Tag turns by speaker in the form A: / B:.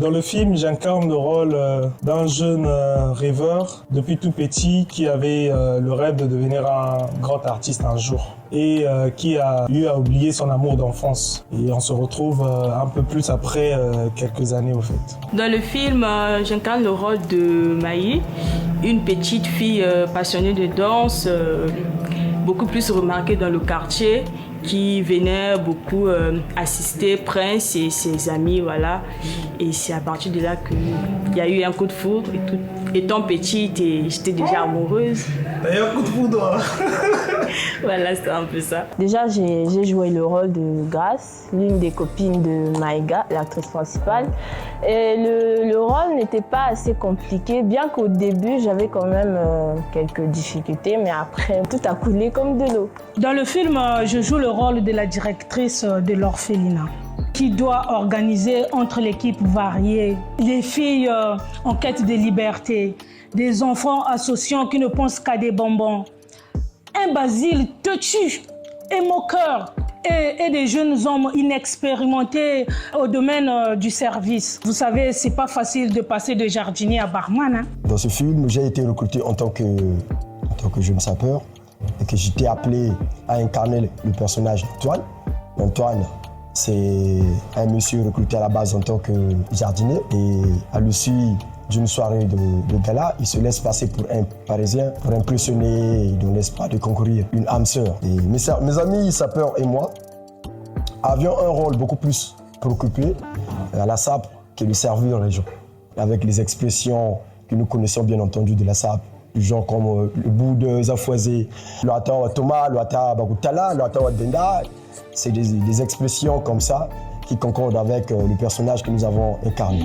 A: Dans le film, j'incarne le rôle d'un jeune rêveur depuis tout petit qui avait le rêve de devenir un grand artiste un jour et qui a eu à oublier son amour d'enfance. Et on se retrouve un peu plus après quelques années au fait.
B: Dans le film, j'incarne le rôle de Maï, une petite fille passionnée de danse, beaucoup plus remarquée dans le quartier, qui venait beaucoup assister Prince et ses amis, voilà. Et c'est à partir de là qu'il y a eu un coup de foudre et tout. Étant petite, j'étais déjà amoureuse.
A: T'as eu un coup de foudre.
B: Voilà, c'est un peu ça.
C: Déjà, j'ai joué le rôle de Grace, l'une des copines de Maïga, l'actrice principale. Et le rôle n'était pas assez compliqué, bien qu'au début, j'avais quand même quelques difficultés, mais après, tout a coulé comme de l'eau.
D: Dans le film, je joue le rôle de la directrice de l'orphelinat, qui doit organiser entre l'équipe variée les filles en quête de liberté, des enfants associants qui ne pensent qu'à des bonbons, un Basile têtu et moqueur, et des jeunes hommes inexpérimentés au domaine du service. Vous savez, c'est pas facile de passer de jardinier à barman. Hein.
E: Dans ce film, j'ai été recruté en tant que jeune sapeur et que j'étais appelé à incarner le personnage d'Antoine. Antoine, c'est un monsieur recruté à la base en tant que jardinier et à l'issue d'une soirée de gala, il se laisse passer pour un Parisien pour impressionner dans l'espoir de concourir une âme sœur. Et mes amis sapeurs et moi avions un rôle beaucoup plus préoccupé à la SAP que de servir les gens, avec les expressions que nous connaissons bien entendu de la SAP, du genre comme le bout de Zafoisé, le Ata Thomas, le Ata Bakutala, le Ata Denda. C'est des expressions comme ça qui concordent avec le personnage que nous avons incarné.